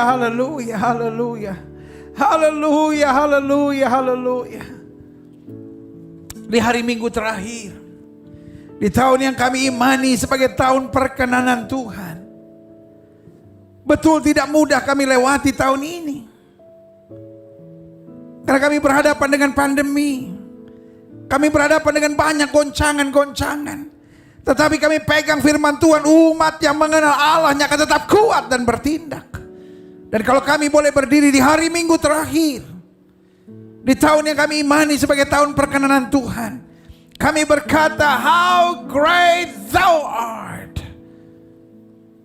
haleluya, haleluya. Haleluya, haleluya, haleluya. Di hari Minggu terakhir, di tahun yang kami imani sebagai tahun perkenanan Tuhan, betul tidak mudah kami lewati tahun ini. Karena kami berhadapan dengan pandemi. Kami berhadapan dengan banyak goncangan-goncangan. Tetapi kami pegang firman Tuhan, umat yang mengenal Allahnya akan tetap kuat dan bertindak. Dan kalau kami boleh berdiri di hari Minggu terakhir, di tahun yang kami imani sebagai tahun perkenanan Tuhan, kami berkata, how great thou art.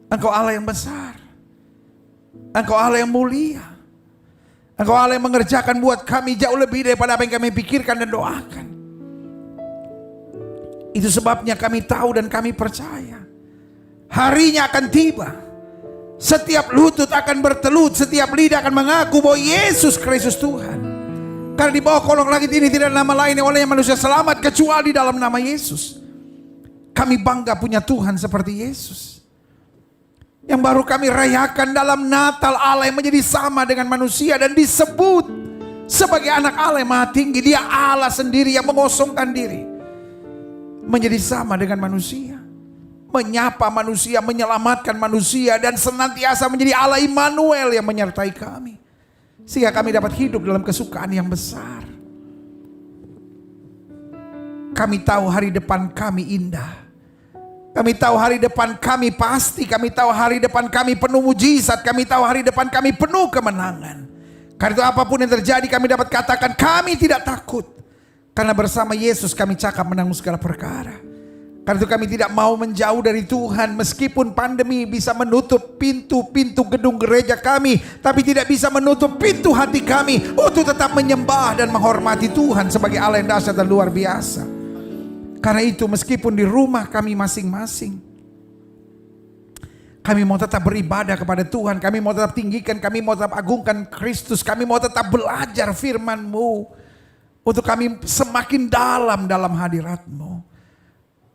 Engkau Allah yang besar. Engkau Allah yang mulia. Engkau Allah yang mengerjakan buat kami jauh lebih daripada apa yang kami pikirkan dan doakan. Itu sebabnya kami tahu dan kami percaya, harinya akan tiba. Setiap lutut akan bertelut, setiap lidah akan mengaku bahwa Yesus Kristus Tuhan. Karena di bawah kolong langit ini tidak ada nama lain yang olehnya manusia selamat kecuali dalam nama Yesus. Kami bangga punya Tuhan seperti Yesus, yang baru kami rayakan dalam Natal, Allah yang menjadi sama dengan manusia dan disebut sebagai anak Allah yang maha tinggi. Dia Allah sendiri yang mengosongkan diri menjadi sama dengan manusia, menyapa manusia, menyelamatkan manusia, dan senantiasa menjadi Allah Immanuel yang menyertai kami, sehingga kami dapat hidup dalam kesukaan yang besar. Kami tahu hari depan kami indah. Kami tahu hari depan kami pasti. Kami tahu hari depan kami penuh mujizat. Kami tahu hari depan kami penuh kemenangan. Karena itu apapun yang terjadi kami dapat katakan kami tidak takut. Karena bersama Yesus kami cakap menanggung segala perkara. Karena itu kami tidak mau menjauh dari Tuhan. Meskipun pandemi bisa menutup pintu-pintu gedung gereja kami, tapi tidak bisa menutup pintu hati kami untuk tetap menyembah dan menghormati Tuhan sebagai Allah yang dahsyat dan luar biasa. Karena itu meskipun di rumah kami masing-masing, kami mau tetap beribadah kepada Tuhan. Kami mau tetap tinggikan, kami mau tetap agungkan Kristus. Kami mau tetap belajar firman-Mu, untuk kami semakin dalam hadirat-Mu.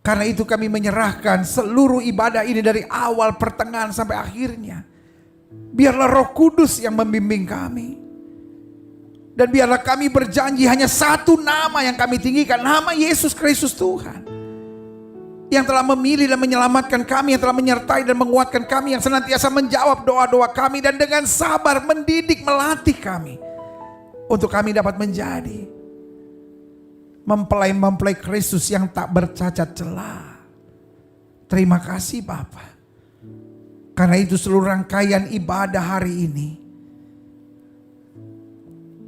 Karena itu kami menyerahkan seluruh ibadah ini dari awal, pertengahan sampai akhirnya. Biarlah Roh Kudus yang membimbing kami. Dan biarlah kami berjanji hanya satu nama yang kami tinggikan, nama Yesus Kristus Tuhan. Yang telah memilih dan menyelamatkan kami, yang telah menyertai dan menguatkan kami, yang senantiasa menjawab doa-doa kami dan dengan sabar mendidik, melatih kami untuk kami dapat menjadi mempelai-mempelai Kristus yang tak bercacat celah. Terima kasih Bapa. Karena itu seluruh rangkaian ibadah hari ini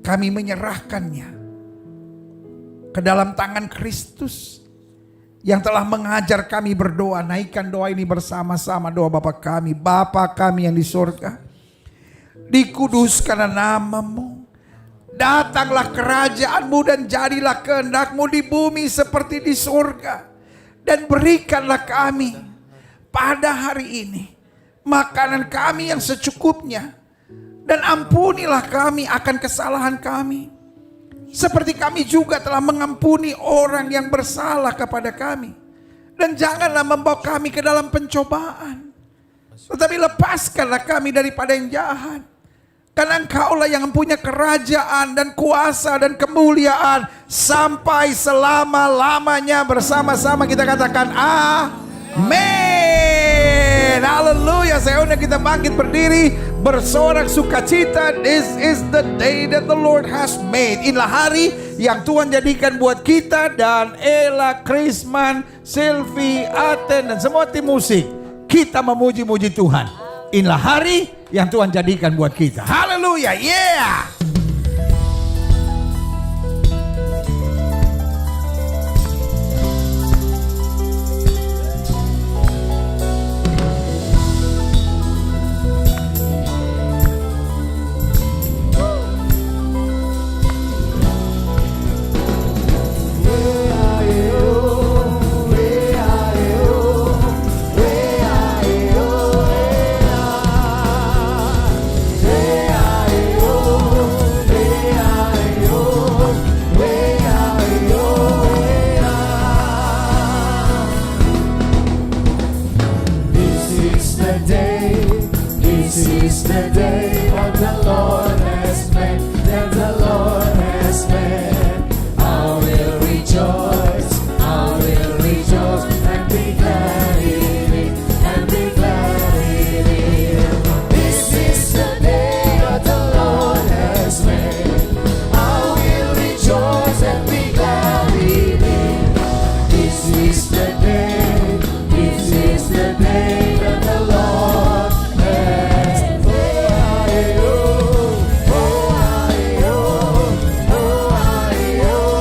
kami menyerahkannya ke dalam tangan Kristus yang telah mengajar kami berdoa. Naikkan doa ini bersama-sama, doa Bapa kami. Bapa kami yang di surga, dikuduskanlah nama-Mu. Datanglah kerajaan-Mu dan jadilah kehendak-Mu di bumi seperti di surga. Dan berikanlah kami pada hari ini makanan kami yang secukupnya. Dan ampunilah kami akan kesalahan kami, seperti kami juga telah mengampuni orang yang bersalah kepada kami. Dan janganlah membawa kami ke dalam pencobaan, tetapi lepaskanlah kami daripada yang jahat. Karena Engkaulah yang mempunyai kerajaan dan kuasa dan kemuliaan sampai selama-lamanya. Bersama-sama kita katakan amin. Haleluya. Saya undang kita bangkit berdiri, bersorak sukacita. This is the day that the Lord has made. Inilah hari yang Tuhan jadikan buat kita. Dan Ella, Krisman, Sylvie, Aten dan semua tim musik, kita memuji-muji Tuhan. Inilah hari yang Tuhan jadikan buat kita. Haleluya, yeah. Lord has made, that the Lord has made. I will rejoice, I will rejoice, and be glad in it, and be glad in it. This is the day that the Lord has made. I will rejoice and be glad in it. This is the day, this is the day that the Lord has made. Oh, I, oh, oh, I, oh,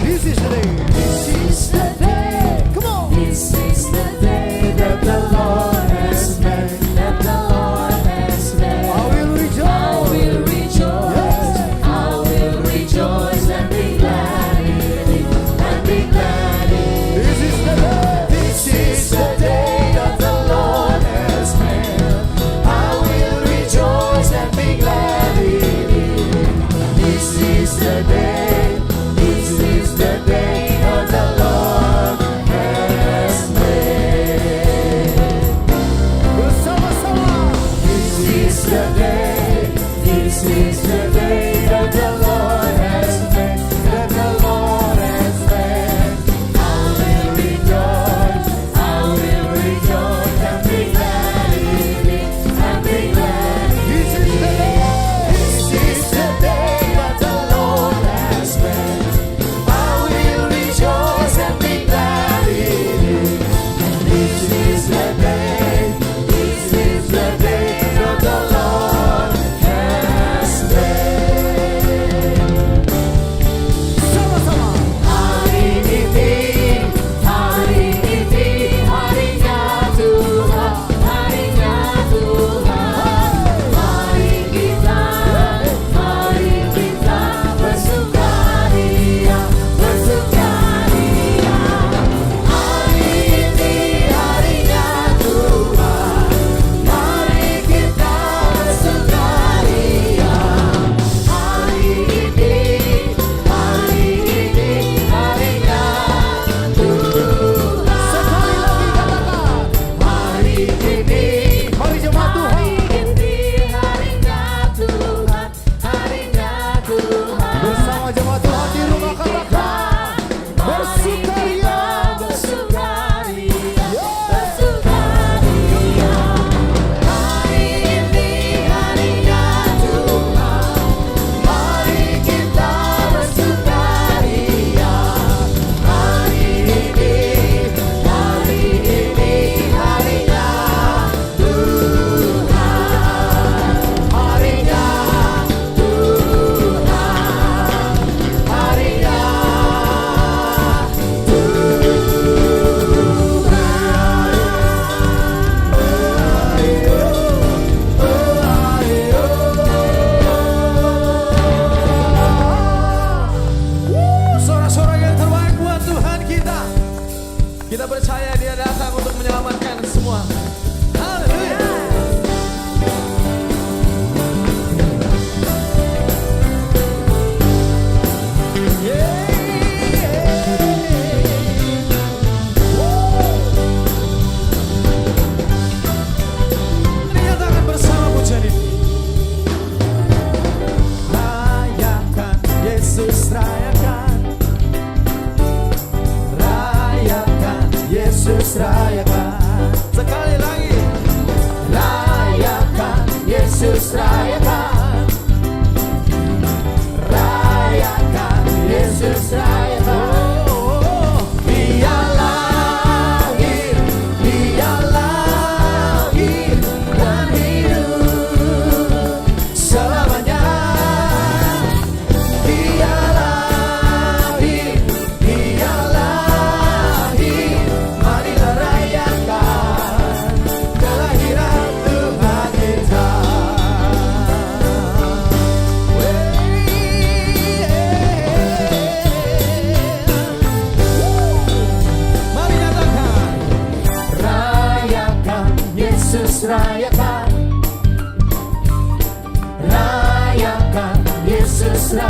this is the day. This is the day. Come on. This is the day that the Lord has made. That the Lord has made. I will rejoice. I will rejoice. Yes. I will rejoice and be glad in it. And be glad in it. This is the day. This is the day that the Lord has made. I will rejoice and be glad in it. This is the day. This is the day that the Lord has made. Bersama-sama. This is the day. This is the day that the Lord has made. That the Lord has made. I will rejoice. I will rejoice and be glad in it. And be glad in it. This is the day. This is the day that the Lord has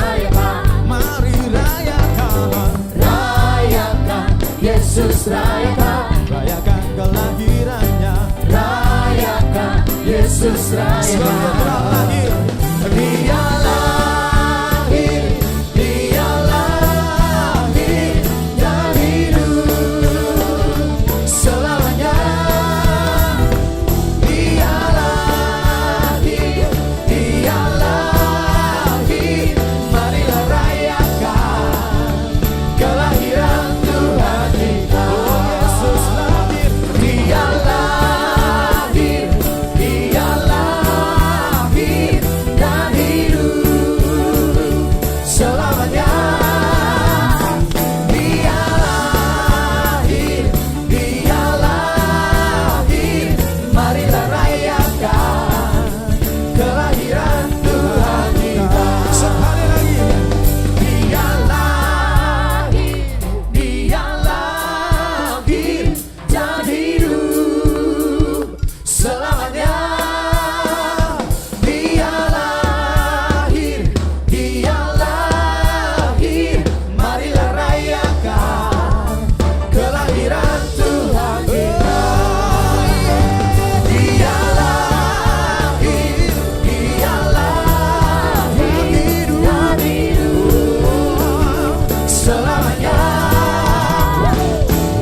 rayakan, Mari rayakan, rayakan, Yesus rayakan, rayakan kelahirannya. rayakan, Yesus Sebab rayakan. Dia telah lahir. Dia lahir, Dia lahir dan hidup selamanya. Dia lahir, Dia lahir, marilah rayakan kelahiran Tuhan kita. Oh, Yesus lahir. Dia lahir, Dia lahir dan hidup selamanya. Dia lahir, Dia lahir, marilah rayakan kelahiran Tuhan kita. Sekali lagi. Dia lahir, Dia lahir dan hidup selamanya. Dia lahir, Dia lahir, marilah rayakan kelahiran Tuhan kita. Dia lahir, Dia lahir dan hidup selamanya.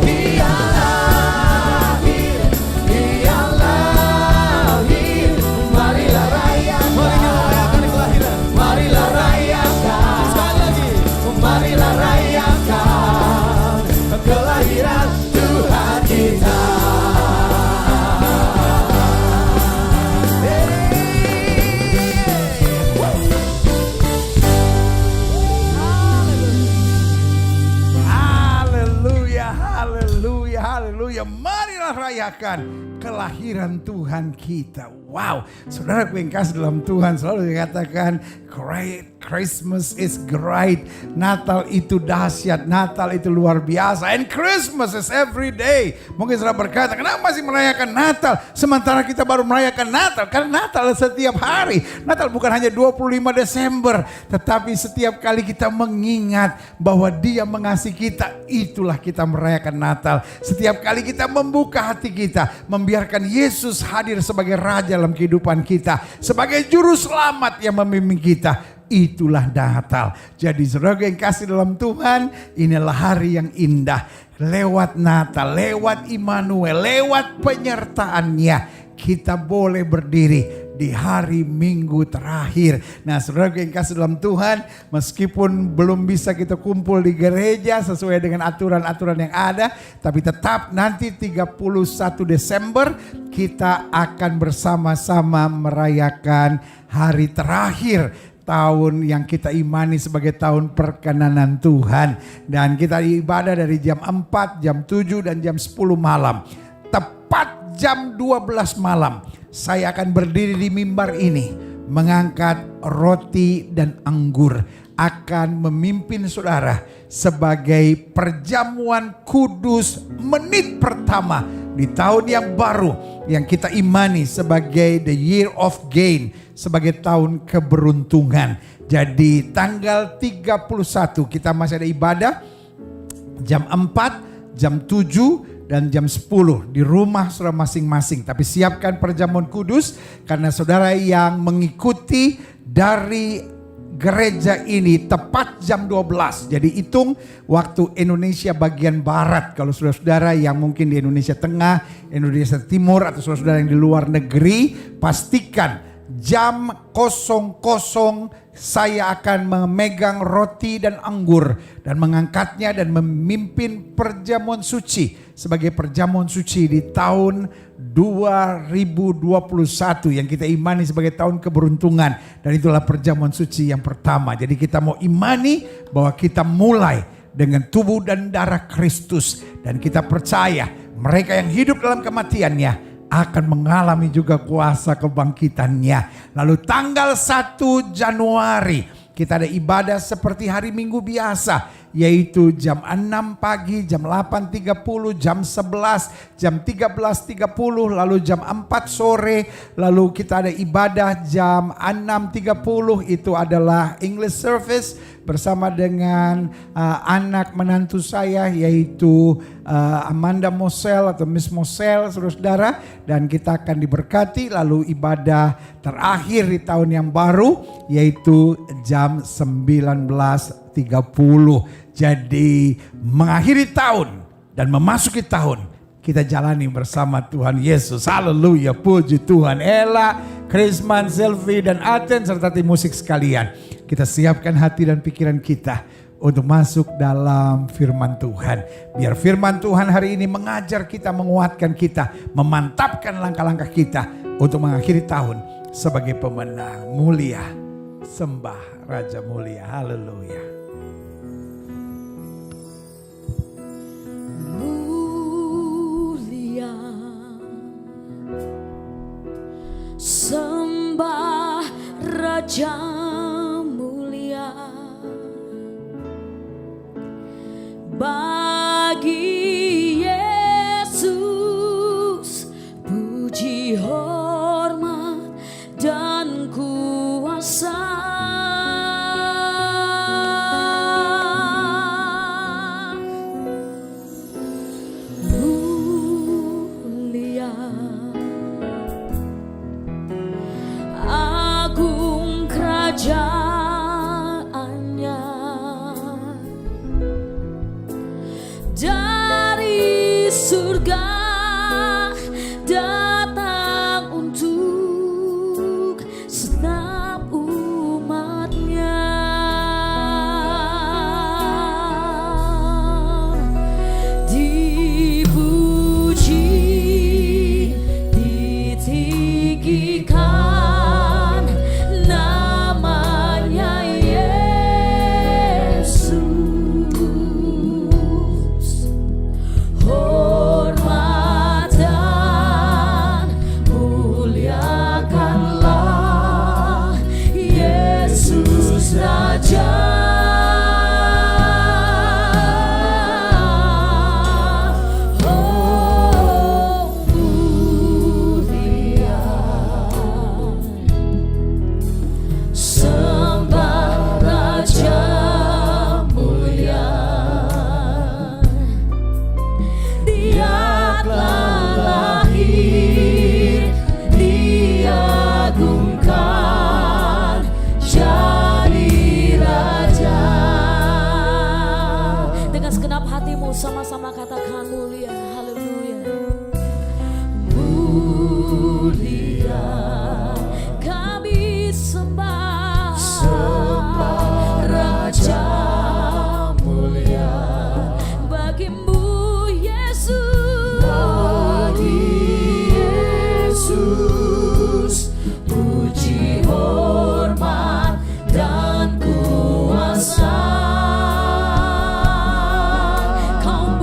Dia lahir, Dia lahir, marilah rayakan. Mari rayakan kelahiran. Marilah rayakan. Sekali lagi. Marilah rayakan kelahiran Tuhan kita. Haleluya, haleluya, haleluya. Marilah rayakan kelahiran Tuhan kita. Wow, saudaraku yang kasih dalam Tuhan, selalu dikatakan great, Christmas is great. Natal itu dahsyat, Natal itu luar biasa. And Christmas is every day. Mungkin saudara berkata, kenapa masih merayakan Natal? Sementara kita baru merayakan Natal. Karena Natal setiap hari. Natal bukan hanya 25 Desember. Tetapi setiap kali kita mengingat bahwa Dia mengasihi kita, itulah kita merayakan Natal. Setiap kali kita membuka hati kita, membiarkan Yesus hadir sebagai Raja dalam kehidupan kita, sebagai Juru Selamat yang memimpin kita, itulah Natal. Jadi saudara yang kasih dalam Tuhan, inilah hari yang indah. Lewat Natal, lewat Immanuel, lewat penyertaannya, kita boleh berdiri di hari Minggu terakhir. Nah saudara yang kasih dalam Tuhan, meskipun belum bisa kita kumpul di gereja sesuai dengan aturan-aturan yang ada, tapi tetap nanti 31 Desember kita akan bersama-sama merayakan hari terakhir tahun yang kita imani sebagai tahun perkenanan Tuhan. Dan kita ibadah dari jam 4, jam 7 dan jam 10 malam. Tepat jam 12 malam saya akan berdiri di mimbar ini, mengangkat roti dan anggur, akan memimpin saudara sebagai perjamuan kudus menit pertama di tahun yang baru yang kita imani sebagai the year of gain, sebagai tahun keberuntungan. Jadi tanggal 31 kita masih ada ibadah jam 4, jam 7 dan jam 10 di rumah saudara masing-masing. Tapi siapkan perjamuan kudus karena saudara yang mengikuti dari gereja ini tepat jam 12. Jadi hitung waktu Indonesia bagian barat. Kalau saudara-saudara yang mungkin di Indonesia Tengah, Indonesia Timur atau saudara-saudara yang di luar negeri, pastikan jam 00 saya akan memegang roti dan anggur dan mengangkatnya dan memimpin perjamuan suci sebagai perjamuan suci di tahun 2021 yang kita imani sebagai tahun keberuntungan, dan itulah perjamuan suci yang pertama. Jadi kita mau imani bahwa kita mulai dengan tubuh dan darah Kristus, dan kita percaya mereka yang hidup dalam kematiannya akan mengalami juga kuasa kebangkitannya. Lalu tanggal 1 Januari kita ada ibadah seperti hari Minggu biasa, yaitu jam 6 pagi, jam 8.30, jam 11, jam 13.30, lalu jam 4 sore, lalu kita ada ibadah jam 6.30, itu adalah English service bersama dengan anak menantu saya yaitu Amanda Mosel atau Miss Mosel, saudara-saudara, dan kita akan diberkati. Lalu ibadah terakhir di tahun yang baru yaitu jam 19.30. Jadi mengakhiri tahun dan memasuki tahun kita jalani bersama Tuhan Yesus. Haleluya, puji Tuhan. Ella, Krisman, Selvi, dan Aten serta tim musik sekalian, kita siapkan hati dan pikiran kita untuk masuk dalam firman Tuhan. Biar firman Tuhan hari ini mengajar kita, menguatkan kita, memantapkan langkah-langkah kita untuk mengakhiri tahun sebagai pemenang. Mulia, sembah Raja mulia. Haleluya. Mulia, sembah Raja mulia, bagi Yesus puji, hormat dan kuasa. Mulia, agung kerajaannya, dari surga datang untuk setiap umatnya. Dipuji, ditinggikan namanya Yesus. Hormat dan muliakanlah Yesus Raja. Oh, mulia, sembah Raja mulia. Dia telah lahir, diagungkan jadi Raja. Dengan segenap hatimu sama-sama katakan mulia. Haleluya. Mulia, kami sembah, Raja mulia. Bagimu Yesus, puji, hormat dan kuasa. Kau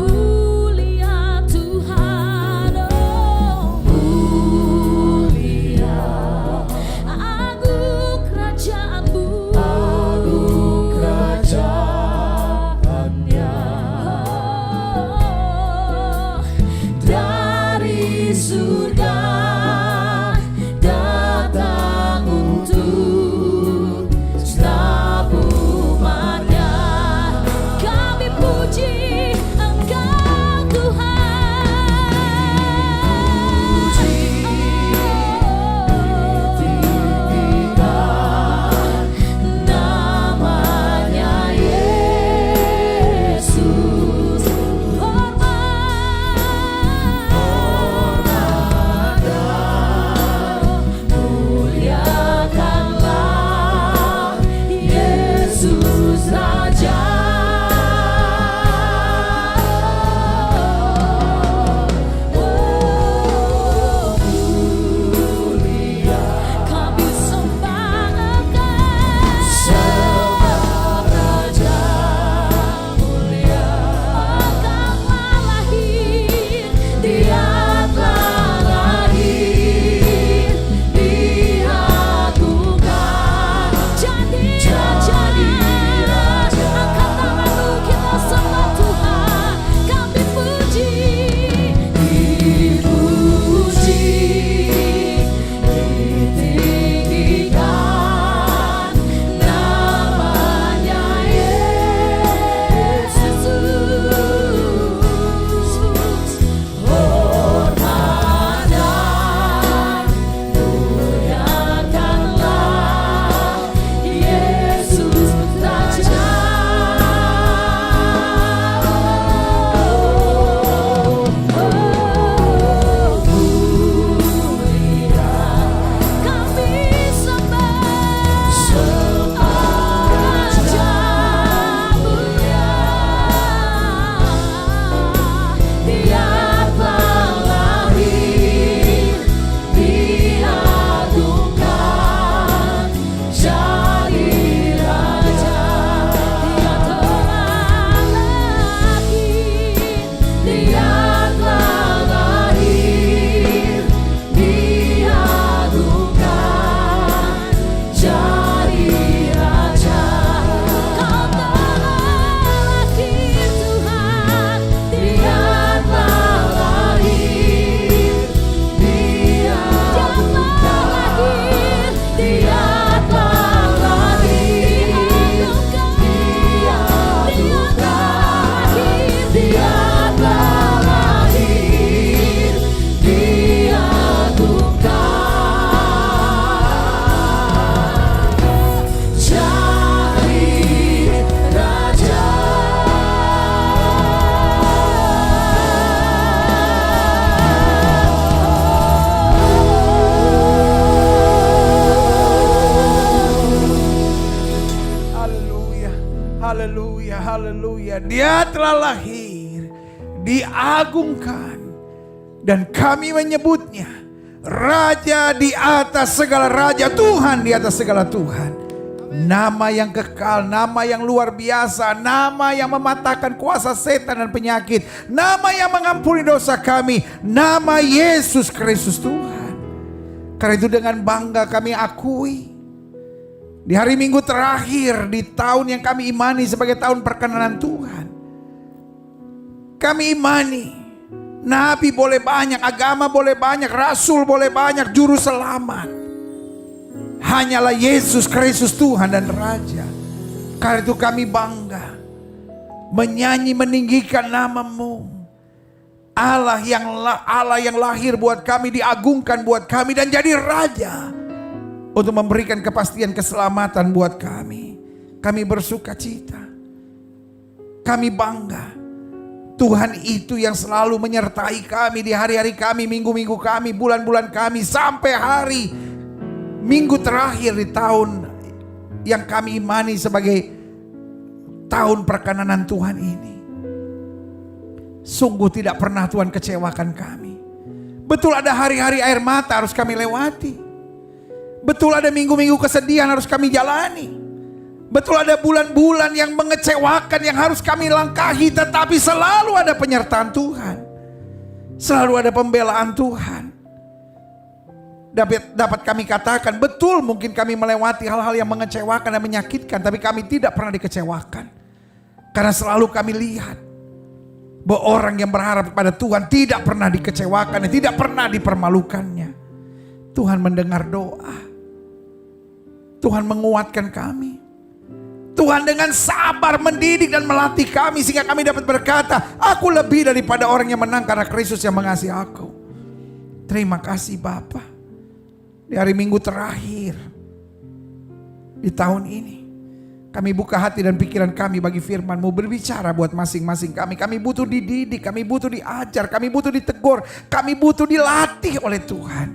Haleluya, haleluya. Dia telah lahir, diagungkan, dan kami menyebutnya Raja di atas segala raja, Tuhan di atas segala Tuhan. Nama yang kekal, nama yang luar biasa, nama yang mematahkan kuasa setan dan penyakit, nama yang mengampuni dosa kami, nama Yesus Kristus Tuhan. Karena itu dengan bangga kami akui, di hari Minggu terakhir di tahun yang kami imani sebagai tahun perkenanan Tuhan, kami imani nabi boleh banyak, agama boleh banyak, rasul boleh banyak, juru selamat hanyalah Yesus Kristus Tuhan dan Raja. Karena itu kami bangga menyanyi meninggikan nama-Mu, Allah yang lahir buat kami, diagungkan buat kami dan jadi Raja untuk memberikan kepastian keselamatan buat kami. Kami bersuka cita, kami bangga. Tuhan itu yang selalu menyertai kami di hari-hari kami, minggu-minggu kami, bulan-bulan kami, sampai hari Minggu terakhir di tahun yang kami imani sebagai tahun perkenanan Tuhan ini. Sungguh tidak pernah Tuhan kecewakan kami. Betul ada hari-hari air mata harus kami lewati. Betul ada minggu-minggu kesedihan harus kami jalani. Betul ada bulan-bulan yang mengecewakan yang harus kami langkahi. Tetapi selalu ada penyertaan Tuhan. Selalu ada pembelaan Tuhan. Dapat kami katakan, betul mungkin kami melewati hal-hal yang mengecewakan dan menyakitkan, tapi kami tidak pernah dikecewakan. Karena selalu kami lihat bahwa orang yang berharap kepada Tuhan tidak pernah dikecewakan dan tidak pernah dipermalukannya. Tuhan mendengar doa. Tuhan menguatkan kami. Tuhan dengan sabar mendidik dan melatih kami sehingga kami dapat berkata, aku lebih daripada orang yang menang karena Kristus yang mengasihi aku. Terima kasih Bapa. Di hari Minggu terakhir di tahun ini, kami buka hati dan pikiran kami bagi firman-Mu, berbicara buat masing-masing kami. Kami butuh dididik, kami butuh diajar, kami butuh ditegur, kami butuh dilatih oleh Tuhan.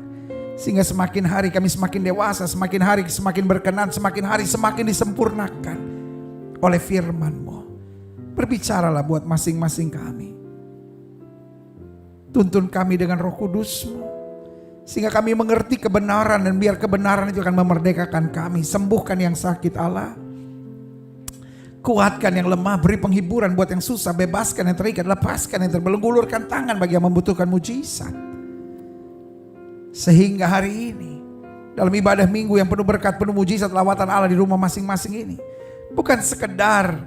Sehingga semakin hari kami semakin dewasa, semakin hari semakin berkenan, semakin hari semakin disempurnakan oleh firman-Mu. Berbicaralah buat masing-masing kami. Tuntun kami dengan Roh Kudus-Mu. Sehingga kami mengerti kebenaran dan biar kebenaran itu akan memerdekakan kami. Sembuhkan yang sakit Allah. Kuatkan yang lemah, beri penghiburan buat yang susah, bebaskan yang terikat, lepaskan yang terbelenggu, ulurkan tangan bagi yang membutuhkan mujizat. Sehingga hari ini, dalam ibadah minggu yang penuh berkat, penuh mujizat, lawatan Allah di rumah masing-masing ini, bukan sekedar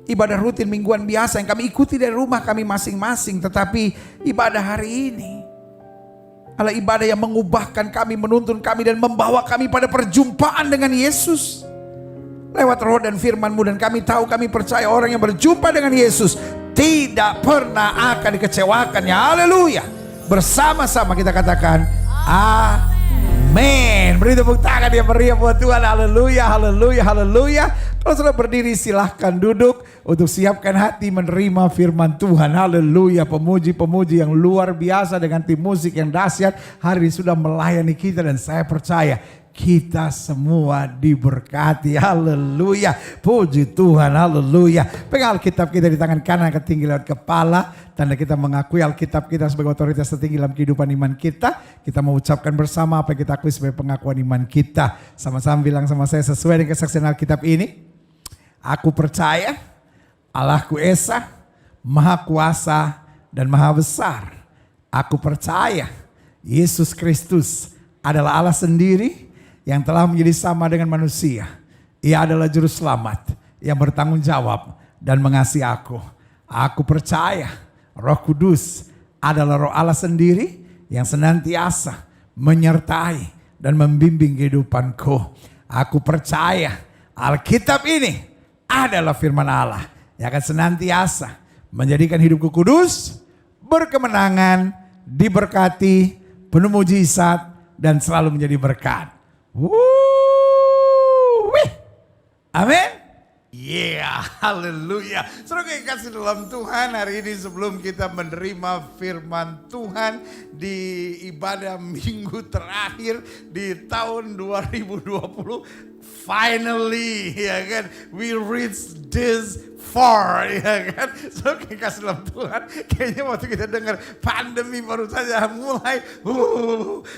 ibadah rutin mingguan biasa yang kami ikuti dari rumah kami masing-masing, tetapi ibadah hari ini adalah ibadah yang mengubahkan kami, menuntun kami dan membawa kami pada perjumpaan dengan Yesus. Lewat roh dan firman-Mu, dan kami tahu, kami percaya orang yang berjumpa dengan Yesus tidak pernah akan dikecewakannya. Haleluya. Bersama-sama kita katakan amin. Beri tepuk tangan yang meriah buat Tuhan. Haleluya, haleluya, haleluya. Kalau sudah berdiri silahkan duduk untuk siapkan hati menerima firman Tuhan. Haleluya. Pemuji-pemuji yang luar biasa dengan tim musik yang dahsyat hari ini sudah melayani kita, dan saya percaya kita semua diberkati. Haleluya. Puji Tuhan. Haleluya. Pegang Alkitab kita di tangan kanan ketinggi lewat kepala. Tanda kita mengakui Alkitab kita sebagai otoritas tertinggi dalam kehidupan iman kita. Kita mengucapkan bersama apa yang kita akui sebagai pengakuan iman kita. Sama-sama bilang sama saya sesuai dengan kesaksian Alkitab ini. Aku percaya Allahku Esa, Maha Kuasa dan Maha Besar. Aku percaya Yesus Kristus adalah Allah sendiri yang telah menjadi sama dengan manusia. Ia adalah juru selamat yang bertanggung jawab dan mengasihi aku. Aku percaya Roh Kudus adalah Roh Allah sendiri yang senantiasa menyertai dan membimbing kehidupanku. Aku percaya Alkitab ini adalah firman Allah yang akan senantiasa menjadikan hidupku kudus, berkemenangan, diberkati, penuh mujizat, dan selalu menjadi berkat. Amin. Haleluya. Saudara yang kasih dalam Tuhan, hari ini sebelum kita menerima firman Tuhan di ibadah minggu terakhir di tahun 2020, finally, ya kan, we reach this far, ya kan. So kasih dalam Tuhan, kayaknya waktu kita dengar pandemi baru saja mulai,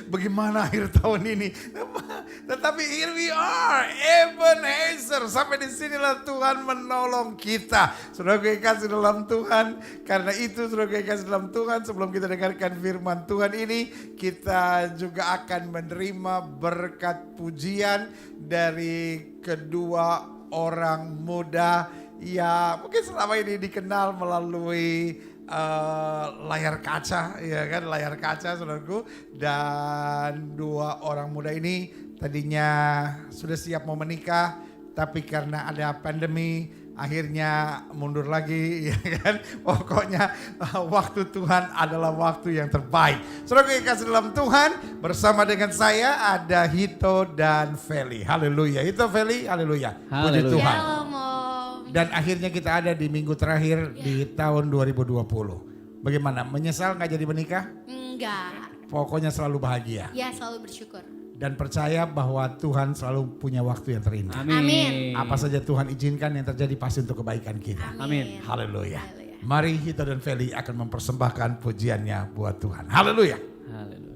bagaimana akhir tahun ini. Tetapi here we are, Ebenezer, sampai di sinilah Tuhan menolong kita. Saudara kasih dalam Tuhan, karena itu saudara kasih dalam Tuhan, sebelum kita dengarkan firman Tuhan ini, kita juga akan menerima berkat pujian dari kedua orang muda ya mungkin selama ini dikenal melalui layar kaca, ya kan, layar kaca saudaraku. Dan dua orang muda ini tadinya sudah siap mau menikah, tapi karena ada pandemi akhirnya mundur lagi, ya kan. Pokoknya waktu Tuhan adalah waktu yang terbaik. Saudara yang kasih dalam Tuhan, bersama dengan saya ada Hito dan Feli. Haleluya. Hito, Feli, haleluya. Puji Tuhan. Dan akhirnya kita ada di minggu terakhir di tahun 2020. Bagaimana? Menyesal gak jadi menikah? Enggak. Pokoknya selalu bahagia. Ya, selalu bersyukur. Dan percaya bahwa Tuhan selalu punya waktu yang terindah. Amin. Apa saja Tuhan izinkan yang terjadi pasti untuk kebaikan kita. Amin. Haleluya. Mari Hito dan Feli akan mempersembahkan pujiannya buat Tuhan. Haleluya. Haleluya.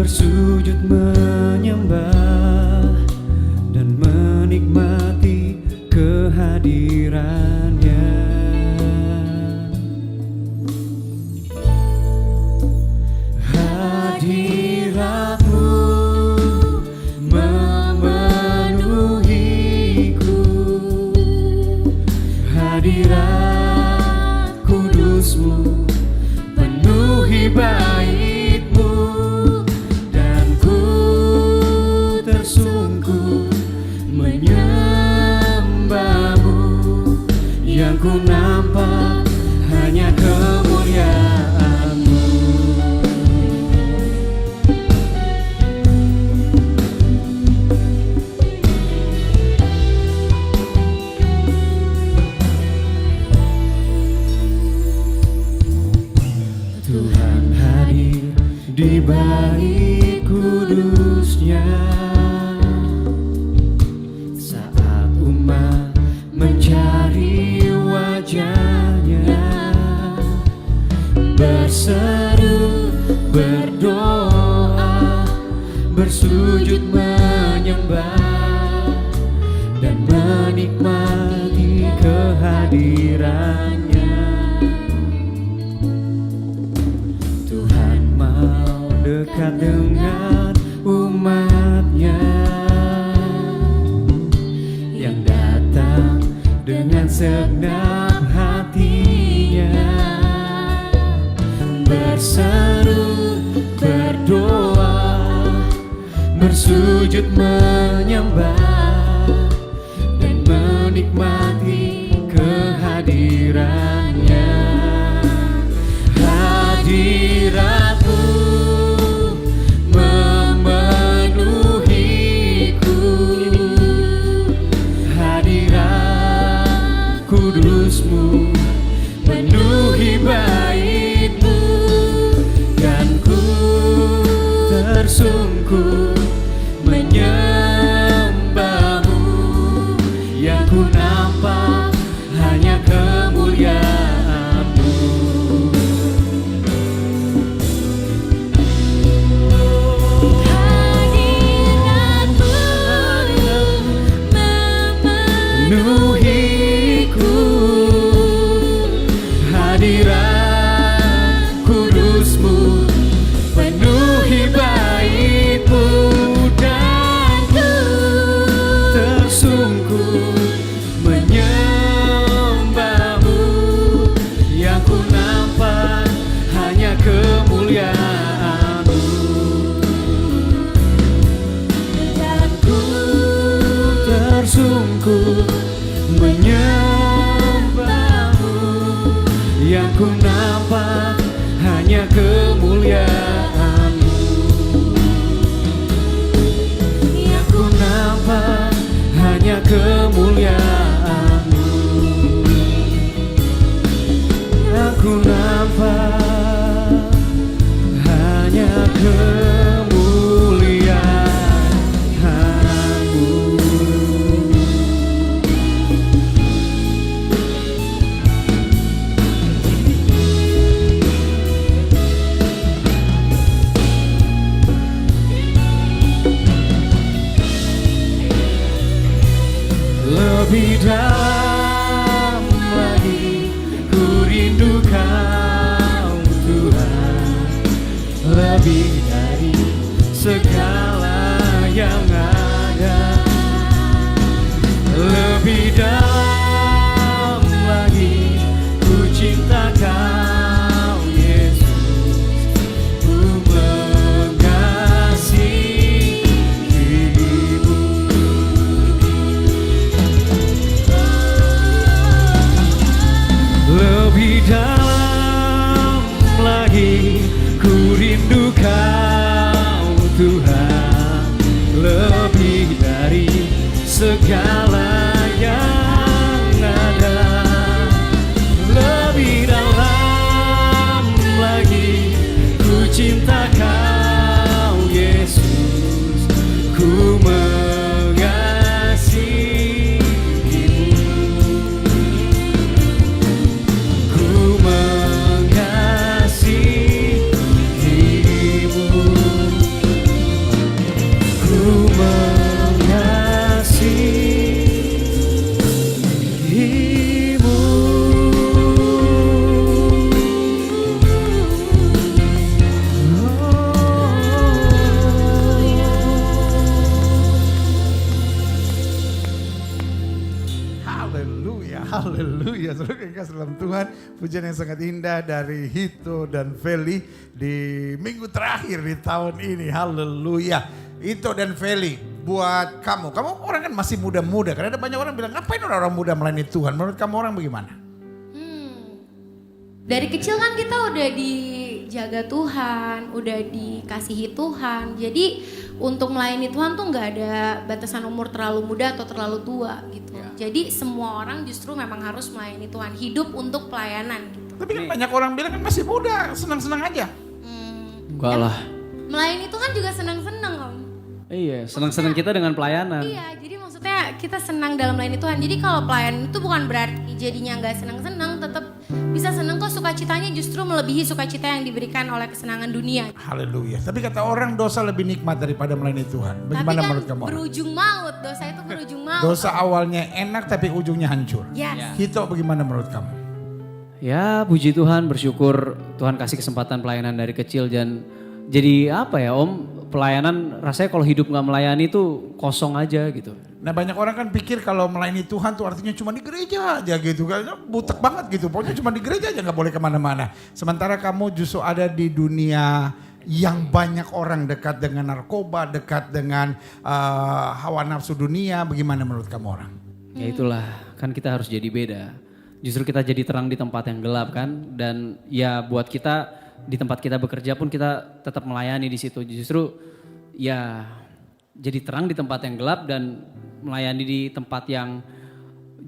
bersujud menyembah dan menikmati kehadirannya. Hadiratmu memenuhiku, hadirat kudusmu penuhi baitmu, dan ku tersungkur menyembahmu. Yang ku nampak hanya kemuliaan-Mu. Tuhan hadir di bait kudusnya saat umat mencari wajahnya, berseru, berdoa, bersujud menyembah dan menikmati kehadirannya. Tuhan mau dekat dengan umatnya yang datang dengan segenap hatinya, berseru, berdoa, bersujud menyembah dan menikmati kehadirannya. Hadirat-Mu memenuhiku, hadirat kudusmu penuhi baitmu, ku nampak hanya kemuliaan-Mu. Yang ku nampak hanya kemuliaan-Mu. Yang ku nampak hanya kemuliaan-Mu. Lebih dalam lagi ku rindu Kau Tuhan, lebih dari segala yang ada. Lebih dalam lagi ku cinta Kau Yesus, ku mengasihi-Mu. Lebih dalam lagi ku rindu Kau Tuhan, lebih dari segala yang ada. Lebih dalam lagi ku cinta Kau Yesus, ku mengasihi-Mu. Ku mengasihi-Mu. Ku mengasihi-Mu. Haleluya, haleluya. Saudara yang kasih dalam Tuhan, pujian yang sangat indah dari Hito dan Feli di minggu terakhir di tahun ini. Haleluya. Hito dan Feli, buat kamu orang kan masih muda-muda. Karena ada banyak orang bilang, ngapain orang muda melayani Tuhan? Menurut kamu orang bagaimana? Dari kecil kan kita udah dijaga Tuhan, udah dikasihi Tuhan. Jadi untuk melayani Tuhan tuh nggak ada batasan umur terlalu muda atau terlalu tua gitu. Jadi semua orang justru memang harus melayani Tuhan, hidup untuk pelayanan gitu. Tapi kan banyak orang bilang kan masih muda, senang-senang aja. Enggak lah. Melayani Tuhan juga senang-senang Om. Iya, senang-senang kita dengan pelayanan. Iya, jadi maksudnya kita senang dalam melayani Tuhan. Jadi kalau pelayanan itu bukan berarti jadinya nggak senang-senang, tetap bisa senang kok. Sukacitanya justru melebihi sukacita yang diberikan oleh kesenangan dunia. Haleluya. Tapi kata orang dosa lebih nikmat daripada melayani Tuhan. Tapi Bagaimana kan menurut kamu? berujung maut, dosa itu berujung maut. Dosa awalnya enak tapi ujungnya hancur. Yes. Hito bagaimana menurut kamu? Ya, puji Tuhan, bersyukur Tuhan kasih kesempatan pelayanan dari kecil. Dan jadi apa ya Om, pelayanan rasanya kalau hidup gak melayani tuh kosong aja gitu. Nah banyak orang kan pikir kalau melayani Tuhan tuh artinya cuma di gereja aja gitu. Kayaknya butek banget gitu. Pokoknya cuma di gereja aja gak boleh kemana-mana. Sementara kamu justru ada di dunia yang banyak orang dekat dengan narkoba, dekat dengan hawa nafsu dunia. Bagaimana menurut kamu orang? Ya itulah, kan kita harus jadi beda. Justru kita jadi terang di tempat yang gelap kan. Dan ya buat kita di tempat kita bekerja pun kita tetap melayani di situ. Justru ya jadi terang di tempat yang gelap dan melayani di tempat yang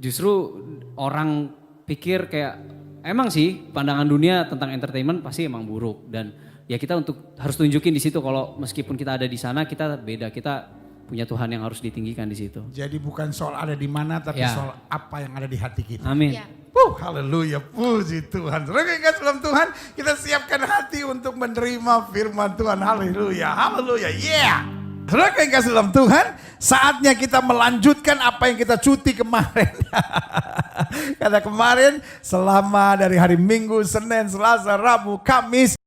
justru orang pikir kayak emang sih pandangan dunia tentang entertainment pasti emang buruk. Dan ya kita harus tunjukin di situ kalau meskipun kita ada di sana kita beda, kita punya Tuhan yang harus ditinggikan di situ. Jadi bukan soal ada di mana tapi Ya. soal apa yang ada di hati kita. Amin. Ya. Haleluya, puji Tuhan. Saudara yang kasih dalam Tuhan, kita siapkan hati untuk menerima firman Tuhan. Haleluya, haleluya, yeah. Saudara yang kasih dalam Tuhan, saatnya kita melanjutkan apa yang kita cuti kemarin. Karena kemarin selama dari hari Minggu, Senin, Selasa, Rabu, Kamis,